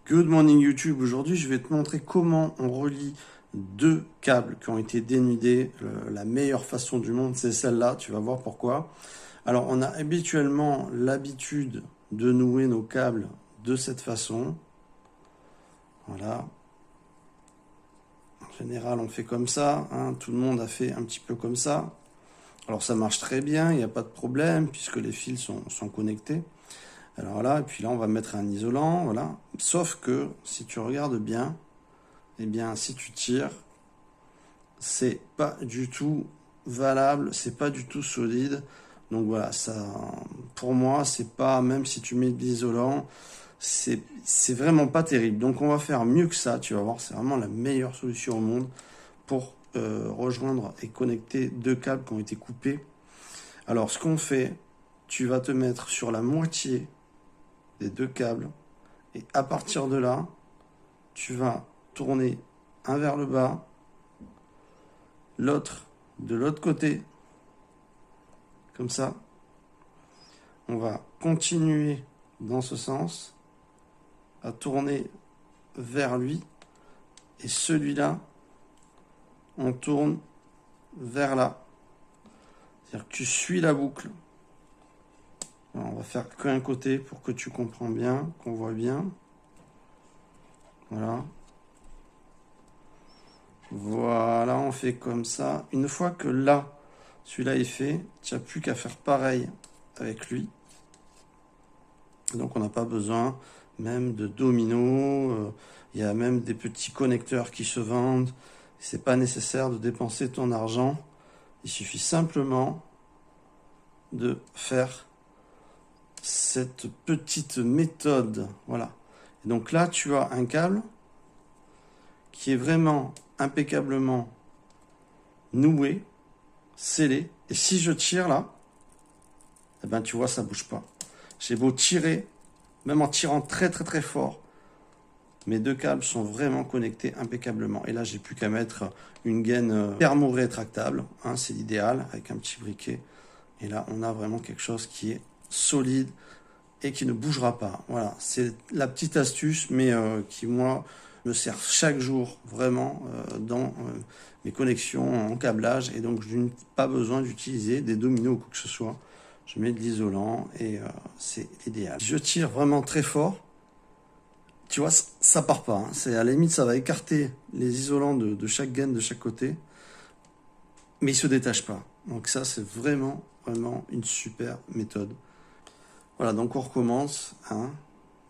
Good morning YouTube, aujourd'hui je vais te montrer comment on relie deux câbles qui ont été dénudés. La meilleure façon du monde c'est celle-là, tu vas voir pourquoi. Alors on a habituellement l'habitude de nouer nos câbles de cette façon. Voilà. En général on fait comme ça, hein. Tout le monde a fait un petit peu comme ça. Alors ça marche très bien, il n'y a pas de problème puisque les fils sont connectés. Alors là, et puis là, on va mettre un isolant, voilà. Sauf que, si tu regardes bien, eh bien, si tu tires, c'est pas du tout valable, c'est pas du tout solide. Donc voilà, ça, pour moi, c'est pas, même si tu mets de l'isolant, c'est vraiment pas terrible. Donc on va faire mieux que ça, tu vas voir, c'est vraiment la meilleure solution au monde pour rejoindre et connecter deux câbles qui ont été coupés. Alors, ce qu'on fait, tu vas te mettre sur la moitié des deux câbles et à partir de là tu vas tourner un vers le bas, l'autre de l'autre côté, comme ça. On va continuer dans ce sens à tourner vers lui et celui-là on tourne vers là, c'est-à-dire que tu suis la boucle. Alors, on va faire qu'un côté pour que tu comprends bien, qu'on voit bien. Voilà. Voilà, on fait comme ça. Une fois que là, celui-là est fait, tu n'as plus qu'à faire pareil avec lui. Donc on n'a pas besoin même de domino. Il y a même des petits connecteurs qui se vendent. C'est pas nécessaire de dépenser ton argent. Il suffit simplement de faire cette petite méthode, voilà. Et donc là, tu as un câble qui est vraiment impeccablement noué, scellé. Et si je tire là, eh ben tu vois, ça bouge pas. J'ai beau tirer, même en tirant très très très fort, mes deux câbles sont vraiment connectés impeccablement. Et là, j'ai plus qu'à mettre une gaine thermo-rétractable, hein, c'est l'idéal, avec un petit briquet. Et là, on a vraiment quelque chose qui est solide et qui ne bougera pas. Voilà, c'est la petite astuce, mais qui, moi, me sert chaque jour, vraiment, dans mes connexions en câblage. Et donc, je n'ai pas besoin d'utiliser des dominos ou quoi que ce soit. Je mets de l'isolant et c'est l'idéal. Je tire vraiment très fort. Tu vois, ça part pas. Hein. C'est à la limite, ça va écarter les isolants de chaque gaine, de chaque côté. Mais il se détache pas. Donc ça, c'est vraiment une super méthode. Voilà, donc on recommence. Hein.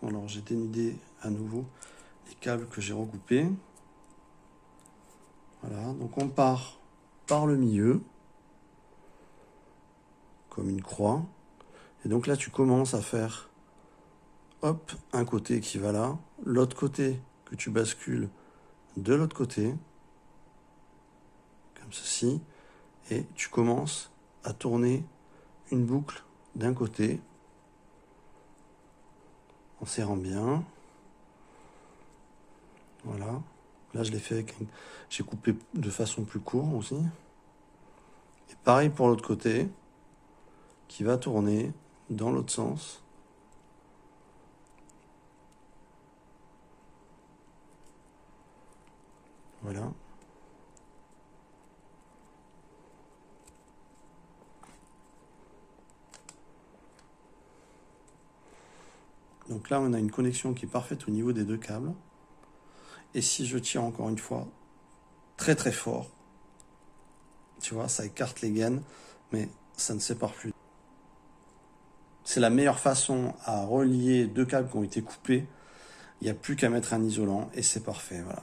Alors j'ai dénudé à nouveau les câbles que j'ai recoupés. Voilà, donc on part par le milieu, comme une croix. Et donc là, tu commences à faire, hop, un côté qui va là, l'autre côté que tu bascules de l'autre côté, comme ceci. Et tu commences à tourner une boucle d'un côté, en serrant bien. Voilà. Là, je l'ai fait avec j'ai coupé de façon plus courte aussi. Et pareil pour l'autre côté, qui va tourner dans l'autre sens. Voilà. Donc là, on a une connexion qui est parfaite au niveau des deux câbles. Et si je tire encore une fois très très fort, tu vois, ça écarte les gaines, mais ça ne sépare plus. C'est la meilleure façon à relier deux câbles qui ont été coupés. Il n'y a plus qu'à mettre un isolant et c'est parfait, voilà.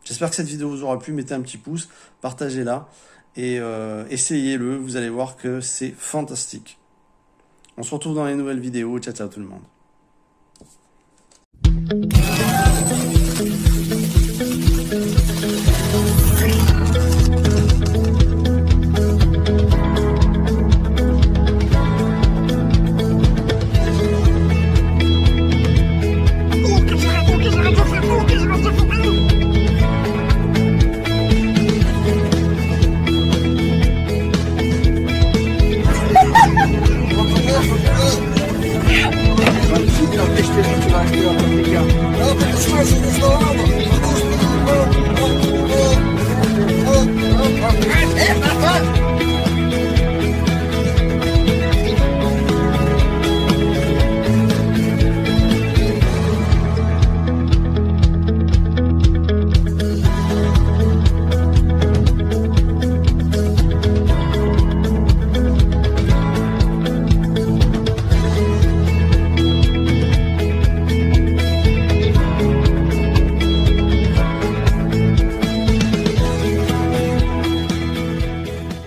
J'espère que cette vidéo vous aura plu. Mettez un petit pouce, partagez-la et essayez-le. Vous allez voir que c'est fantastique. On se retrouve dans les nouvelles vidéos. Ciao, ciao tout le monde. Smash in the floor.